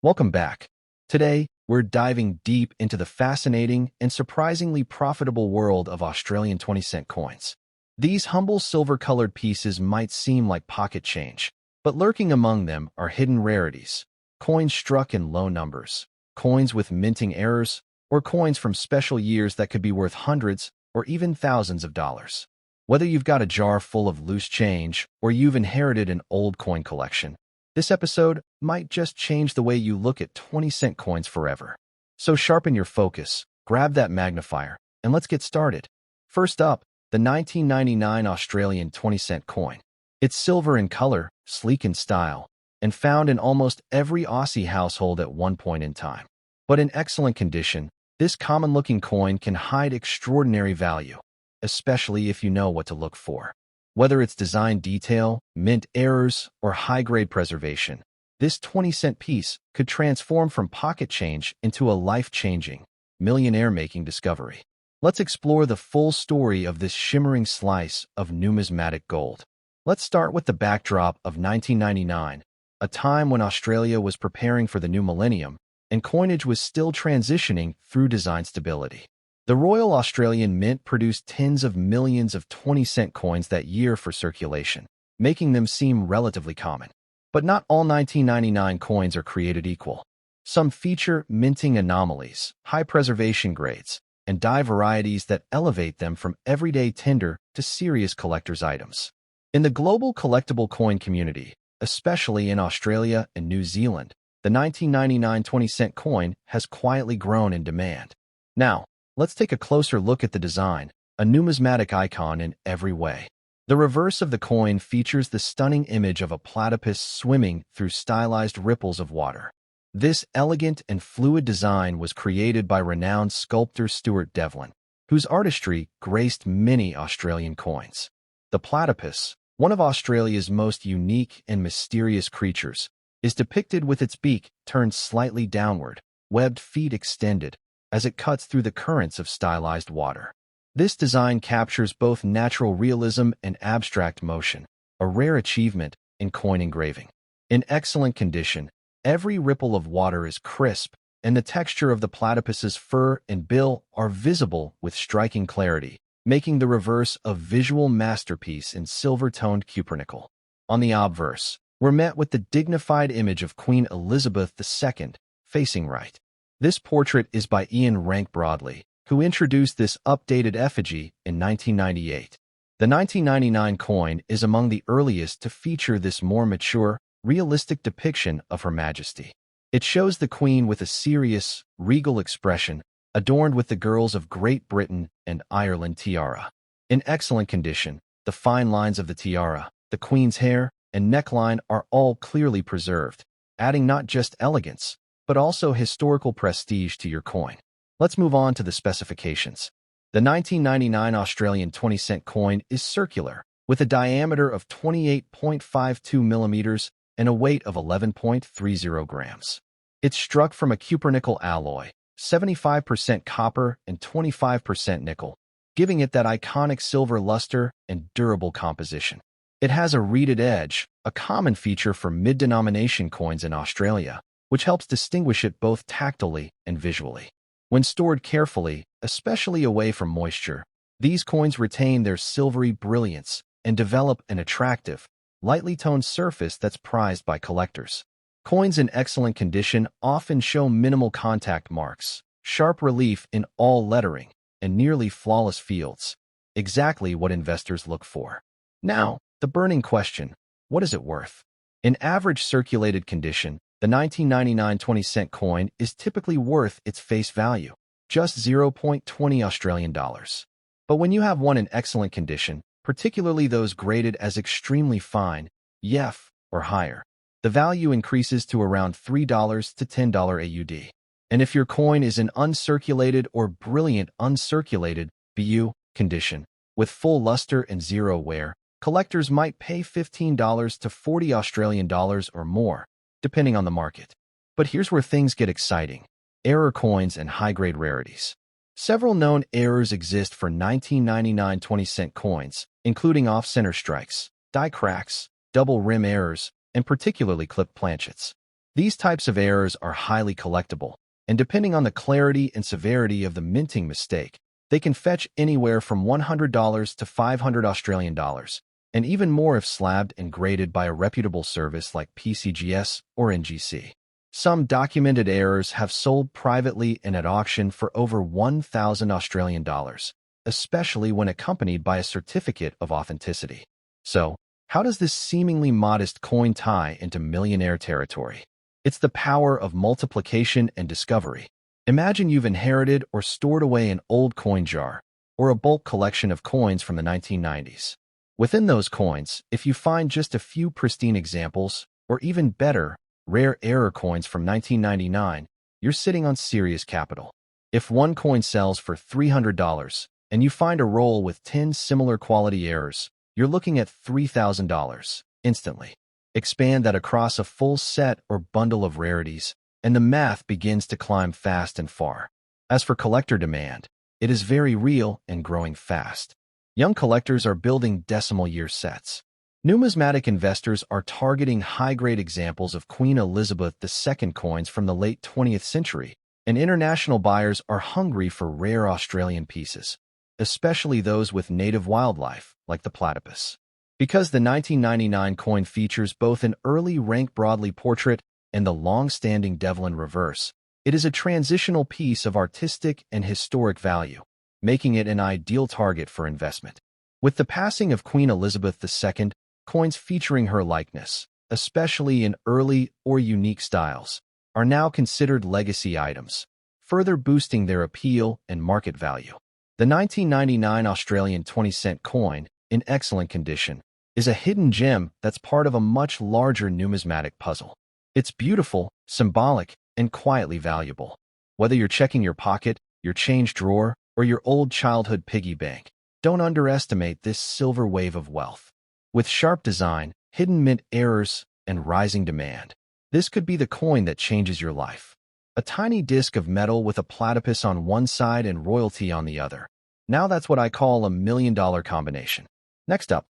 Welcome back. Today, we're diving deep into the fascinating and surprisingly profitable world of Australian 20-cent coins. These humble silver-colored pieces might seem like pocket change, but lurking among them are hidden rarities, coins struck in low numbers, coins with minting errors, or coins from special years that could be worth hundreds or even thousands of dollars. Whether you've got a jar full of loose change or you've inherited an old coin collection, this episode might just change the way you look at 20-cent coins forever. So sharpen your focus, grab that magnifier, and let's get started. First up, the 1999 Australian 20-cent coin. It's silver in color, sleek in style, and found in almost every Aussie household at one point in time. But in excellent condition, this common-looking coin can hide extraordinary value, especially if you know what to look for. Whether it's design detail, mint errors, or high-grade preservation, this 20-cent piece could transform from pocket change into a life-changing, millionaire-making discovery. Let's explore the full story of this shimmering slice of numismatic gold. Let's start with the backdrop of 1999, a time when Australia was preparing for the new millennium and coinage was still transitioning through design stability. The Royal Australian Mint produced tens of millions of 20-cent coins that year for circulation, making them seem relatively common. But not all 1999 coins are created equal. Some feature minting anomalies, high preservation grades, and dye varieties that elevate them from everyday tinder to serious collector's items. In the global collectible coin community, especially in Australia and New Zealand, the 1999 20-cent coin has quietly grown in demand. Now, let's take a closer look at the design, a numismatic icon in every way. The reverse of the coin features the stunning image of a platypus swimming through stylized ripples of water. This elegant and fluid design was created by renowned sculptor Stuart Devlin, whose artistry graced many Australian coins. The platypus, one of Australia's most unique and mysterious creatures, is depicted with its beak turned slightly downward, webbed feet extended, as it cuts through the currents of stylized water. This design captures both natural realism and abstract motion, a rare achievement in coin engraving. In excellent condition, every ripple of water is crisp, and the texture of the platypus's fur and bill are visible with striking clarity, making the reverse a visual masterpiece in silver-toned cupronickel. On the obverse, we're met with the dignified image of Queen Elizabeth II, facing right. This portrait is by Ian Rank Broadley, who introduced this updated effigy in 1998. The 1999 coin is among the earliest to feature this more mature, realistic depiction of Her Majesty. It shows the Queen with a serious, regal expression, adorned with the girls of Great Britain and Ireland tiara. In excellent condition, the fine lines of the tiara, the Queen's hair, and neckline are all clearly preserved, adding not just elegance, but also historical prestige to your coin. Let's move on to the specifications. The 1999 Australian 20-cent coin is circular, with a diameter of 28.52 millimeters and a weight of 11.30 grams. It's struck from a cupronickel alloy, 75% copper and 25% nickel, giving it that iconic silver luster and durable composition. It has a reeded edge, a common feature for mid-denomination coins in Australia, which helps distinguish it both tactilely and visually. When stored carefully, especially away from moisture, these coins retain their silvery brilliance and develop an attractive, lightly toned surface that's prized by collectors. Coins in excellent condition often show minimal contact marks, sharp relief in all lettering, and nearly flawless fields, exactly what investors look for. Now, the burning question, what is it worth? In average circulated condition, the 1999 20-cent coin is typically worth its face value, just 0.20 Australian dollars. But when you have one in excellent condition, particularly those graded as extremely fine, YEF, or higher, the value increases to around $3 to $10 AUD. And if your coin is in uncirculated or brilliant uncirculated BU condition, with full luster and zero wear, collectors might pay $15 to $40 Australian dollars or more, depending on the market. But here's where things get exciting: error coins and high-grade rarities. Several known errors exist for 1999 20-cent coins, including off-center strikes, die cracks, double rim errors, and particularly clipped planchets. These types of errors are highly collectible, and depending on the clarity and severity of the minting mistake, they can fetch anywhere from $100 to $500 and even more if slabbed and graded by a reputable service like PCGS or NGC. Some documented errors have sold privately and at auction for over $1,000, especially when accompanied by a certificate of authenticity. So, how does this seemingly modest coin tie into millionaire territory? It's the power of multiplication and discovery. Imagine you've inherited or stored away an old coin jar or a bulk collection of coins from the 1990s. Within those coins, if you find just a few pristine examples, or even better, rare error coins from 1999, you're sitting on serious capital. If one coin sells for $300 and you find a roll with 10 similar quality errors, you're looking at $3,000 instantly. Expand that across a full set or bundle of rarities, and the math begins to climb fast and far. As for collector demand, it is very real and growing fast. Young collectors are building decimal year sets. Numismatic investors are targeting high-grade examples of Queen Elizabeth II coins from the late 20th century, and international buyers are hungry for rare Australian pieces, especially those with native wildlife, like the platypus. Because the 1999 coin features both an early Rank Broadley portrait and the long-standing Devlin reverse, it is a transitional piece of artistic and historic value, making it an ideal target for investment. With the passing of Queen Elizabeth II, coins featuring her likeness, especially in early or unique styles, are now considered legacy items, further boosting their appeal and market value. The 1999 Australian 20-cent coin, in excellent condition, is a hidden gem that's part of a much larger numismatic puzzle. It's beautiful, symbolic, and quietly valuable. Whether you're checking your pocket, your change drawer, or your old childhood piggy bank, don't underestimate this silver wave of wealth. With sharp design, hidden mint errors, and rising demand, this could be the coin that changes your life. A tiny disc of metal with a platypus on one side and royalty on the other. Now that's what I call a million-dollar combination. Next up,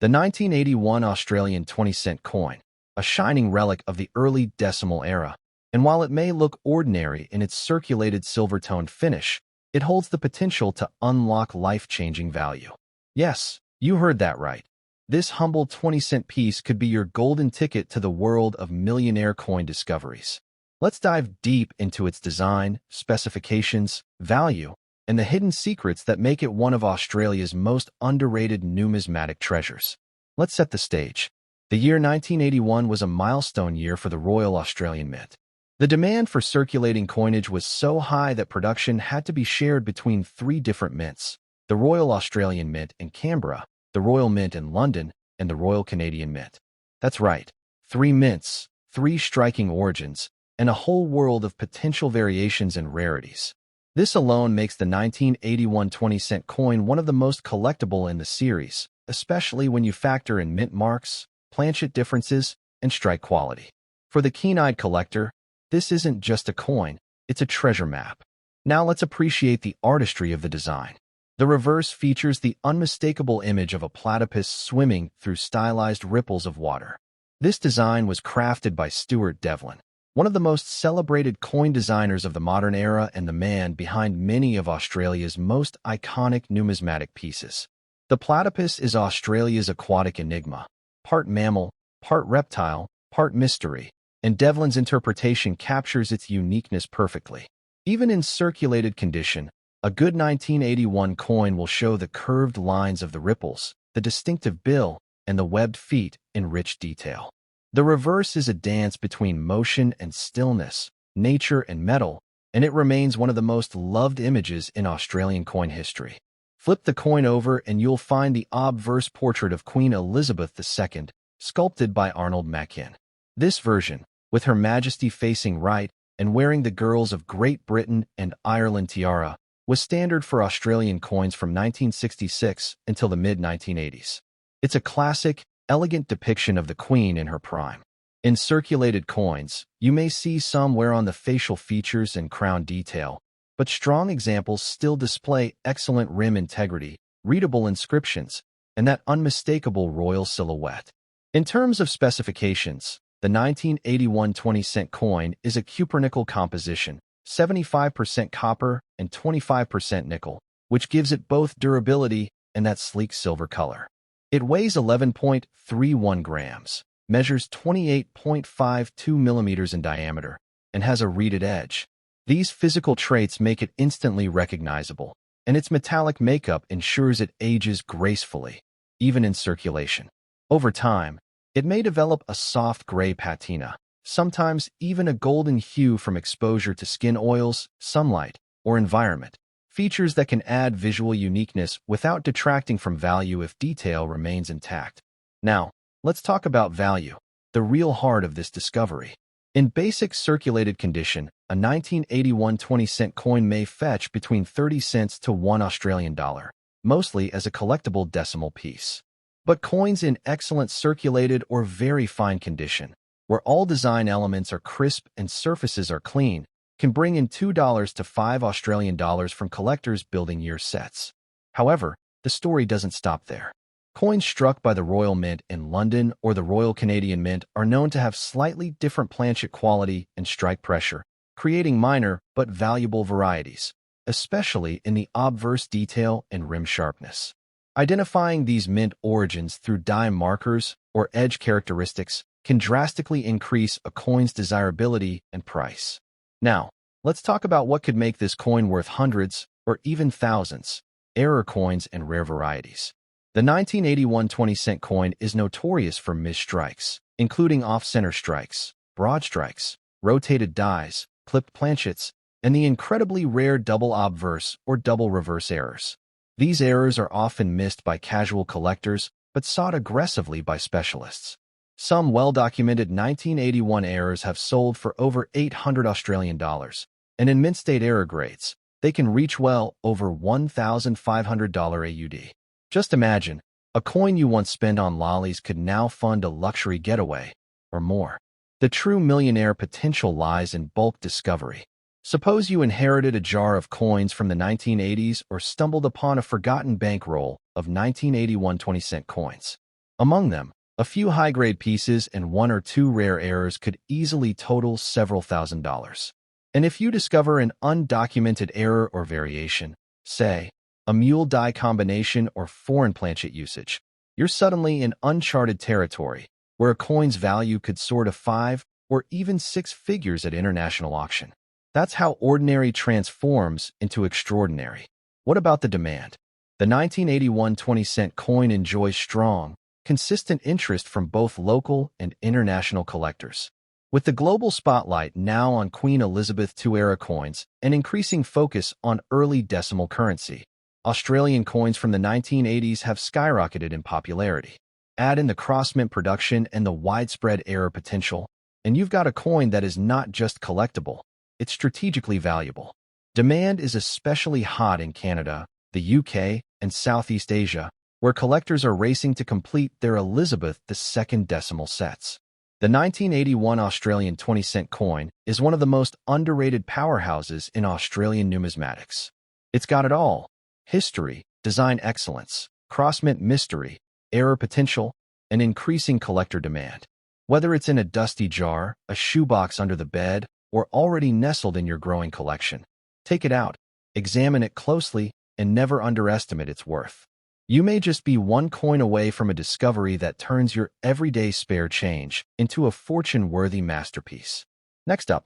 the 1981 Australian 20-cent coin, a shining relic of the early decimal era. And while it may look ordinary in its circulated silver-toned finish, it holds the potential to unlock life-changing value. Yes, you heard that right. This humble 20-cent piece could be your golden ticket to the world of millionaire coin discoveries. Let's dive deep into its design, specifications, value, and the hidden secrets that make it one of Australia's most underrated numismatic treasures. Let's set the stage. The year 1981 was a milestone year for the Royal Australian Mint. The demand for circulating coinage was so high that production had to be shared between three different mints: the Royal Australian Mint in Canberra, the Royal Mint in London, and the Royal Canadian Mint. That's right, 3 mints, 3 striking origins, and a whole world of potential variations and rarities. This alone makes the 1981 20-cent coin one of the most collectible in the series, especially when you factor in mint marks, planchet differences, and strike quality. For the keen-eyed collector, this isn't just a coin, it's a treasure map. Now let's appreciate the artistry of the design. The reverse features the unmistakable image of a platypus swimming through stylized ripples of water. This design was crafted by Stuart Devlin, one of the most celebrated coin designers of the modern era and the man behind many of Australia's most iconic numismatic pieces. The platypus is Australia's aquatic enigma, part mammal, part reptile, part mystery, and Devlin's interpretation captures its uniqueness perfectly. Even in circulated condition, a good 1981 coin will show the curved lines of the ripples, the distinctive bill, and the webbed feet in rich detail. The reverse is a dance between motion and stillness, nature and metal, and it remains one of the most loved images in Australian coin history. Flip the coin over and you'll find the obverse portrait of Queen Elizabeth II, sculpted by Arnold Machin. This version, with Her Majesty facing right and wearing the girls of Great Britain and Ireland tiara, was standard for Australian coins from 1966 until the mid-1980s. It's a classic, elegant depiction of the Queen in her prime. In circulated coins, you may see some where on the facial features and crown detail, but strong examples still display excellent rim integrity, readable inscriptions, and that unmistakable royal silhouette. In terms of specifications, The 1981 20-cent coin is a cupronickel composition, 75% copper and 25% nickel, which gives it both durability and that sleek silver color. It weighs 11.31 grams, measures 28.52 millimeters in diameter, and has a reeded edge. These physical traits make it instantly recognizable, and its metallic makeup ensures it ages gracefully, even in circulation. Over time, it may develop a soft gray patina, sometimes even a golden hue from exposure to skin oils, sunlight, or environment, features that can add visual uniqueness without detracting from value if detail remains intact. Now, let's talk about value, the real heart of this discovery. In basic circulated condition, a 1981 20-cent coin may fetch between 30 cents to $1, mostly as a collectible decimal piece. But coins in excellent circulated or very fine condition, where all design elements are crisp and surfaces are clean, can bring in $2 to $5 from collectors building year sets. However, the story doesn't stop there. Coins struck by the Royal Mint in London or the Royal Canadian Mint are known to have slightly different planchet quality and strike pressure, creating minor but valuable varieties, especially in the obverse detail and rim sharpness. Identifying these mint origins through dime markers or edge characteristics can drastically increase a coin's desirability and price. Now, let's talk about what could make this coin worth hundreds or even thousands, error coins and rare varieties. The 1981 20-cent coin is notorious for missed strikes, including off-center strikes, broad strikes, rotated dies, clipped planchets, and the incredibly rare double obverse or double reverse errors. These errors are often missed by casual collectors but sought aggressively by specialists. Some well-documented 1981 errors have sold for over $800, and in mint state error grades, they can reach well over $1,500 AUD. Just imagine, a coin you once spent on lollies could now fund a luxury getaway, or more. The true millionaire potential lies in bulk discovery. Suppose you inherited a jar of coins from the 1980s or stumbled upon a forgotten bankroll of 1981 20-cent coins. Among them, a few high-grade pieces and one or two rare errors could easily total several $1,000s. And if you discover an undocumented error or variation, say, a mule die combination or foreign planchet usage, you're suddenly in uncharted territory where a coin's value could soar to 5 or even 6 figures at international auction. That's how ordinary transforms into extraordinary. What about the demand? The 1981 20-cent coin enjoys strong, consistent interest from both local and international collectors. With the global spotlight now on Queen Elizabeth II-era coins and increasing focus on early decimal currency, Australian coins from the 1980s have skyrocketed in popularity. Add in the cross-mint production and the widespread error potential, and you've got a coin that is not just collectible, it's strategically valuable. Demand is especially hot in Canada, the UK, and Southeast Asia, where collectors are racing to complete their Elizabeth II decimal sets. The 1981 Australian 20-cent coin is one of the most underrated powerhouses in Australian numismatics. It's got it all: history, design excellence, cross-mint mystery, error potential, and increasing collector demand. Whether it's in a dusty jar, a shoebox under the bed, or already nestled in your growing collection, take it out, examine it closely, and never underestimate its worth. You may just be one coin away from a discovery that turns your everyday spare change into a fortune-worthy masterpiece. Next up,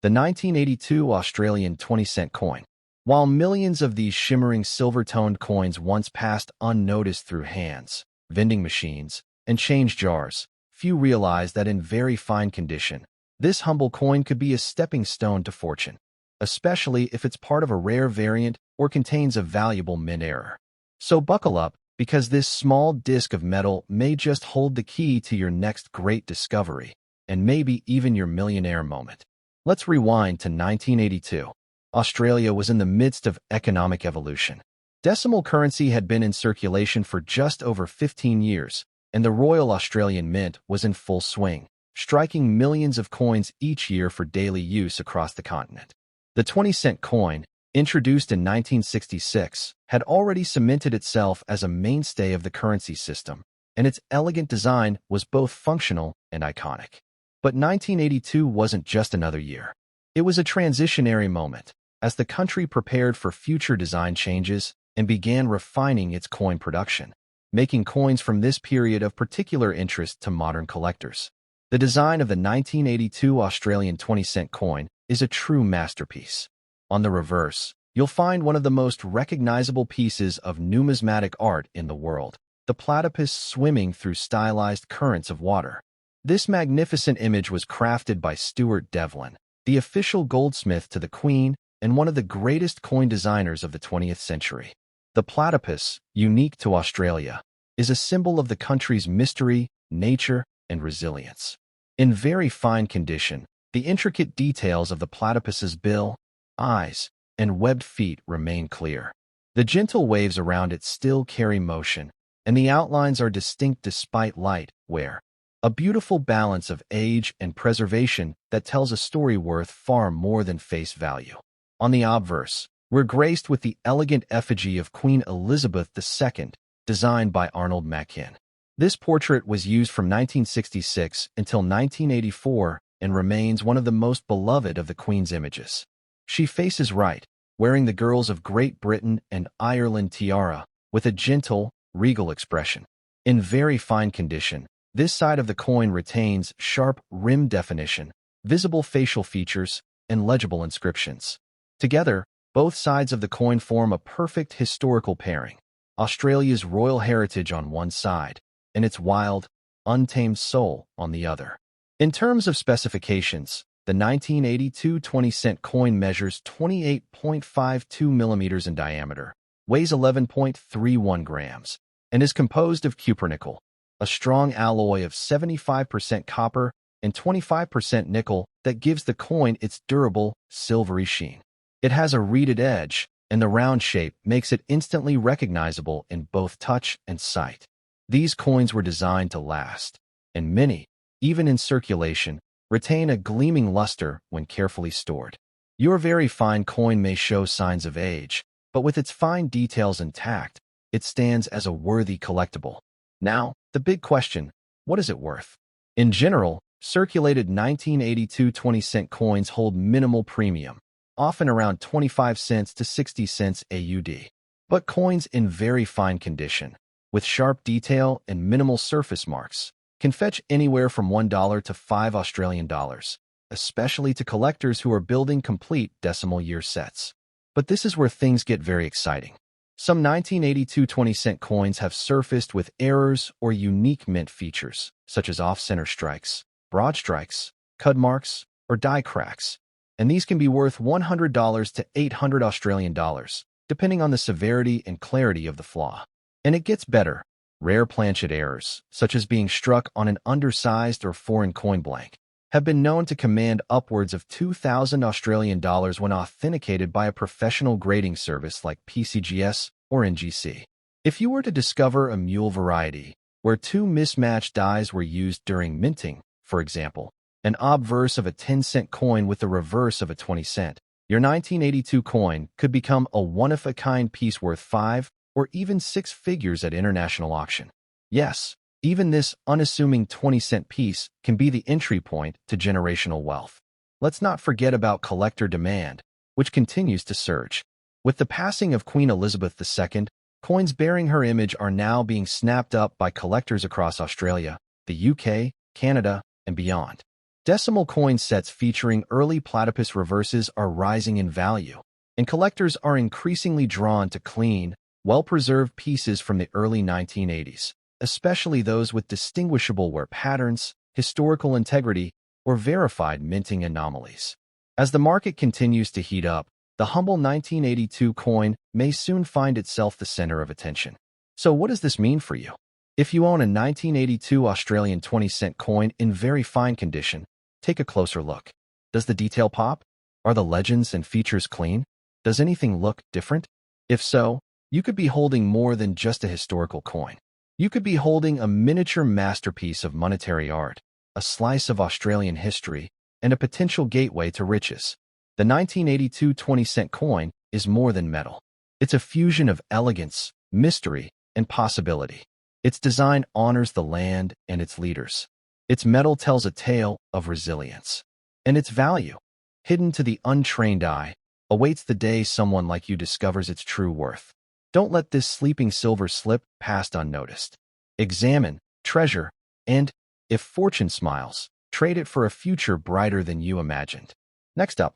the 1982 Australian 20-cent coin. While millions of these shimmering silver-toned coins once passed unnoticed through hands, vending machines, and change jars, few realize that in very fine condition, this humble coin could be a stepping stone to fortune, especially if it's part of a rare variant or contains a valuable mint error. So buckle up, because this small disc of metal may just hold the key to your next great discovery, and maybe even your millionaire moment. Let's rewind to 1982. Australia was in the midst of economic evolution. Decimal currency had been in circulation for just over 15 years, and the Royal Australian Mint was in full swing, striking millions of coins each year for daily use across the continent. The 20-cent coin, introduced in 1966, had already cemented itself as a mainstay of the currency system, and its elegant design was both functional and iconic. But 1982 wasn't just another year. It was a transitionary moment, as the country prepared for future design changes and began refining its coin production, making coins from this period of particular interest to modern collectors. The design of the 1982 Australian 20-cent coin is a true masterpiece. On the reverse, you'll find one of the most recognizable pieces of numismatic art in the world, the platypus swimming through stylized currents of water. This magnificent image was crafted by Stuart Devlin, the official goldsmith to the Queen and one of the greatest coin designers of the 20th century. The platypus, unique to Australia, is a symbol of the country's mystery, nature, and resilience. In very fine condition, the intricate details of the platypus's bill, eyes, and webbed feet remain clear. The gentle waves around it still carry motion, and the outlines are distinct despite light wear. A beautiful balance of age and preservation that tells a story worth far more than face value. On the obverse, we're graced with the elegant effigy of Queen Elizabeth II, designed by Arnold Machin. This portrait was used from 1966 until 1984 and remains one of the most beloved of the Queen's images. She faces right, wearing the Girls of Great Britain and Ireland tiara, with a gentle, regal expression. In very fine condition, this side of the coin retains sharp rim definition, visible facial features, and legible inscriptions. Together, both sides of the coin form a perfect historical pairing. Australia's royal heritage on one side, and its wild, untamed soul on the other. In terms of specifications, the 1982 20-cent coin measures 28.52 millimeters in diameter, weighs 11.31 grams, and is composed of cupronickel, a strong alloy of 75% copper and 25% nickel that gives the coin its durable, silvery sheen. It has a reeded edge, and the round shape makes it instantly recognizable in both touch and sight. These coins were designed to last, and many, even in circulation, retain a gleaming luster when carefully stored. Your very fine coin may show signs of age, but with its fine details intact, it stands as a worthy collectible. Now, the big question, what is it worth? In general, circulated 1982 20-cent coins hold minimal premium, often around 25 cents to 60 cents AUD. But coins in very fine condition, with sharp detail and minimal surface marks, can fetch anywhere from $1 to $5 Australian dollars, especially to collectors who are building complete decimal year sets. But this is where things get very exciting. Some 1982 20-cent coins have surfaced with errors or unique mint features, such as off-center strikes, broad strikes, cud marks, or die cracks, and these can be worth $100 to $800 Australian dollars, depending on the severity and clarity of the flaw. And it gets better. Rare planchet errors, such as being struck on an undersized or foreign coin blank, have been known to command upwards of 2,000 Australian dollars when authenticated by a professional grading service like PCGS or NGC. If you were to discover a mule variety, where two mismatched dies were used during minting, for example, an obverse of a 10-cent coin with the reverse of a 20-cent, your 1982 coin could become a one-of-a-kind piece worth 5 or even 6 figures at international auction. Yes, even this unassuming 20-cent piece can be the entry point to generational wealth. Let's not forget about collector demand, which continues to surge. With the passing of Queen Elizabeth II, coins bearing her image are now being snapped up by collectors across Australia, the UK, Canada, and beyond. Decimal coin sets featuring early platypus reverses are rising in value, and collectors are increasingly drawn to clean, well-preserved pieces from the early 1980s, especially those with distinguishable wear patterns, historical integrity, or verified minting anomalies. As the market continues to heat up, the humble 1982 coin may soon find itself the center of attention. So what does this mean for you? If you own a 1982 Australian 20-cent coin in very fine condition, take a closer look. Does the detail pop? Are the legends and features clean? Does anything look different? If so, you could be holding more than just a historical coin. You could be holding a miniature masterpiece of monetary art, a slice of Australian history, and a potential gateway to riches. The 1982 20-cent coin is more than metal. It's a fusion of elegance, mystery, and possibility. Its design honors the land and its leaders. Its metal tells a tale of resilience. And its value, hidden to the untrained eye, awaits the day someone like you discovers its true worth. Don't let this sleeping silver slip past unnoticed. Examine, treasure, and, if fortune smiles, trade it for a future brighter than you imagined. Next up,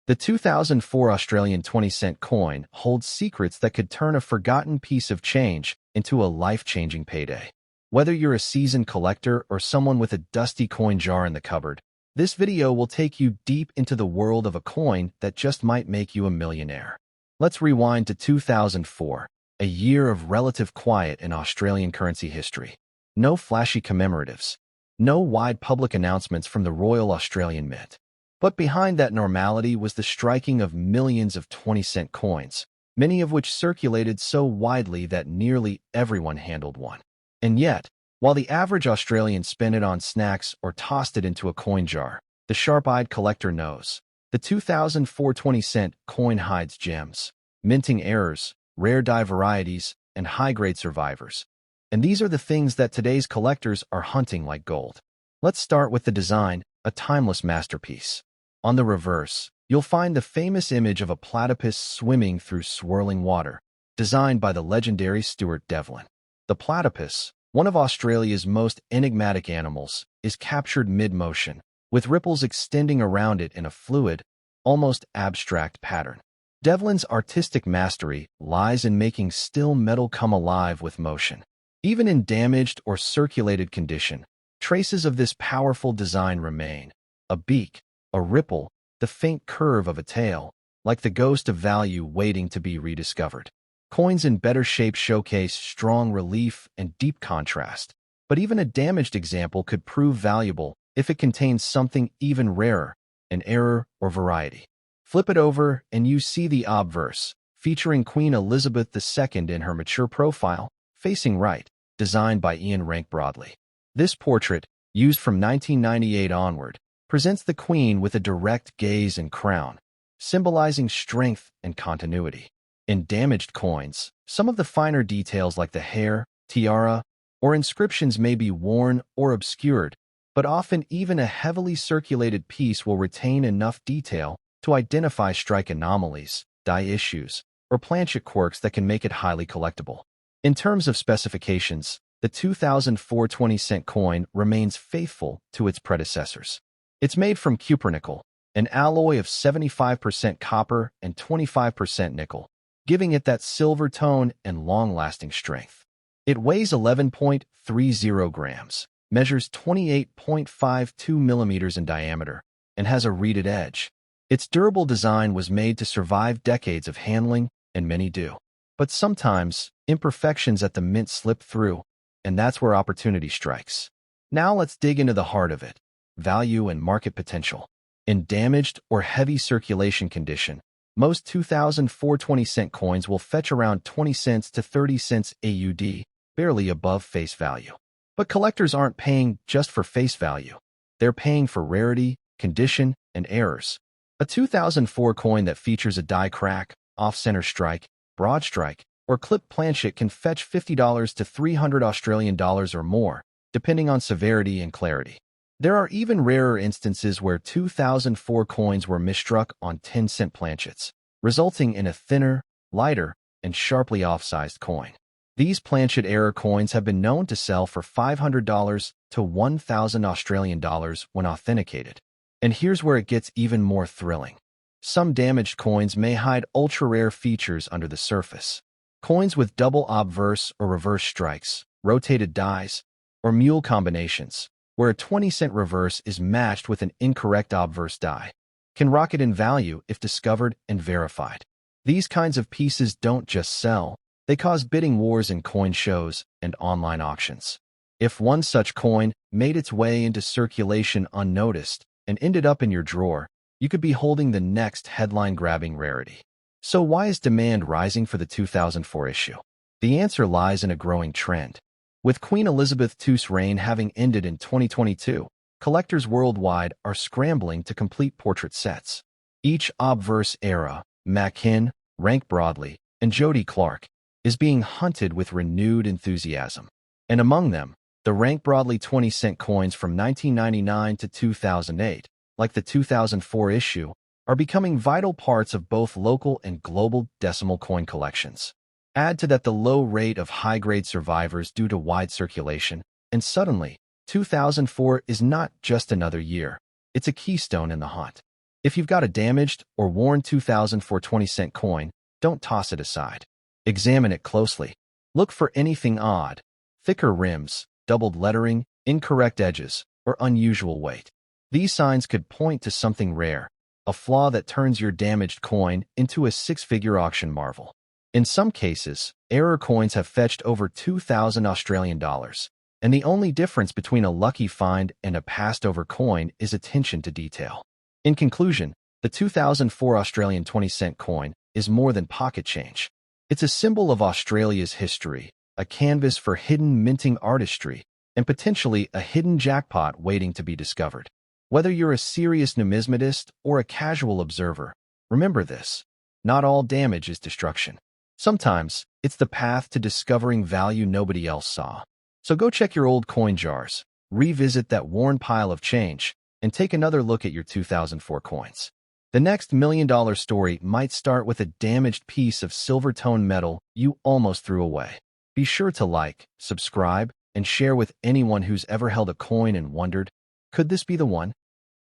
the 2004 Australian 20-cent coin holds secrets that could turn a forgotten piece of change into a life-changing payday. Whether you're a seasoned collector or someone with a dusty coin jar in the cupboard, this video will take you deep into the world of a coin that just might make you a millionaire. Let's rewind to 2004, a year of relative quiet in Australian currency history. No flashy commemoratives, no wide public announcements from the Royal Australian Mint. But behind that normality was the striking of millions of 20-cent coins, many of which circulated so widely that nearly everyone handled one. And yet, while the average Australian spent it on snacks or tossed it into a coin jar, the sharp-eyed collector knows. The 2004 20-cent coin hides gems, minting errors, rare die varieties, and high-grade survivors. And these are the things that today's collectors are hunting like gold. Let's start with the design, a timeless masterpiece. On the reverse, you'll find the famous image of a platypus swimming through swirling water, designed by the legendary Stuart Devlin. The platypus, one of Australia's most enigmatic animals, is captured mid-motion, with ripples extending around it in a fluid, almost abstract pattern. Devlin's artistic mastery lies in making still metal come alive with motion. Even in damaged or circulated condition, traces of this powerful design remain. A beak, a ripple, the faint curve of a tail, like the ghost of value waiting to be rediscovered. Coins in better shape showcase strong relief and deep contrast, but even a damaged example could prove valuable if it contains something even rarer, an error or variety. Flip it over and you see the obverse, featuring Queen Elizabeth II in her mature profile, facing right, designed by Ian Rank Broadley. This portrait, used from 1998 onward, presents the Queen with a direct gaze and crown, symbolizing strength and continuity. In damaged coins, some of the finer details like the hair, tiara, or inscriptions may be worn or obscured, but often even a heavily circulated piece will retain enough detail to identify strike anomalies, die issues, or planchet quirks that can make it highly collectible. In terms of specifications, the 2004 20-cent coin remains faithful to its predecessors. It's made from cupronickel, an alloy of 75% copper and 25% nickel, giving it that silver tone and long-lasting strength. It weighs 11.30 grams, measures 28.52 millimeters in diameter, and has a reeded edge. Its durable design was made to survive decades of handling, and many do. But sometimes, imperfections at the mint slip through, and that's where opportunity strikes. Now let's dig into the heart of it, value and market potential. In damaged or heavy circulation condition, most 2004 20-cent coins will fetch around 20 cents to 30 cents AUD, barely above face value. But collectors aren't paying just for face value. They're paying for rarity, condition, and errors. A 2004 coin that features a die crack, off-center strike, broad strike, or clip planchet can fetch $50 to $300 Australian dollars or more, depending on severity and clarity. There are even rarer instances where 2004 coins were misstruck on 10-cent planchets, resulting in a thinner, lighter, and sharply off-sized coin. These planchet error coins have been known to sell for $500 to $1,000 Australian dollars when authenticated. And here's where it gets even more thrilling. Some damaged coins may hide ultra-rare features under the surface. Coins with double obverse or reverse strikes, rotated dies, or mule combinations, where a 20-cent reverse is matched with an incorrect obverse die, can rocket in value if discovered and verified. These kinds of pieces don't just sell, they cause bidding wars in coin shows and online auctions. If one such coin made its way into circulation unnoticed and ended up in your drawer, you could be holding the next headline-grabbing rarity. So why is demand rising for the 2004 issue? The answer lies in a growing trend. With Queen Elizabeth II's reign having ended in 2022, collectors worldwide are scrambling to complete portrait sets. Each obverse era, Mackin, Rank Broadley, and Jody Clark, is being hunted with renewed enthusiasm. And among them, The rank broadly 20-cent coins from 1999 to 2008, like the 2004 issue, are becoming vital parts of both local and global decimal coin collections. Add to that the low rate of high-grade survivors due to wide circulation, and suddenly, 2004 is not just another year. It's a keystone in the hunt. If you've got a damaged or worn 2004 20-cent coin, don't toss it aside. Examine it closely. Look for anything odd, thicker rims, doubled lettering, incorrect edges, or unusual weight. These signs could point to something rare, a flaw that turns your damaged coin into a six-figure auction marvel. In some cases, error coins have fetched over 2,000 Australian dollars, and the only difference between a lucky find and a passed-over coin is attention to detail. In conclusion, the 2004 Australian 20-cent coin is more than pocket change. It's a symbol of Australia's history, a canvas for hidden minting artistry, and potentially a hidden jackpot waiting to be discovered. Whether you're a serious numismatist or a casual observer, remember this: not all damage is destruction. Sometimes, it's the path to discovering value nobody else saw. So go check your old coin jars, revisit that worn pile of change, and take another look at your 2004 coins. The next million-dollar story might start with a damaged piece of silver-tone metal you almost threw away. Be sure to like, subscribe, and share with anyone who's ever held a coin and wondered, could this be the one?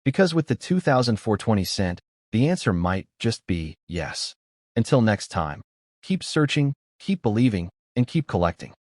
Because with the 2004 20-cent, the answer might just be yes. Until next time, keep searching, keep believing, and keep collecting.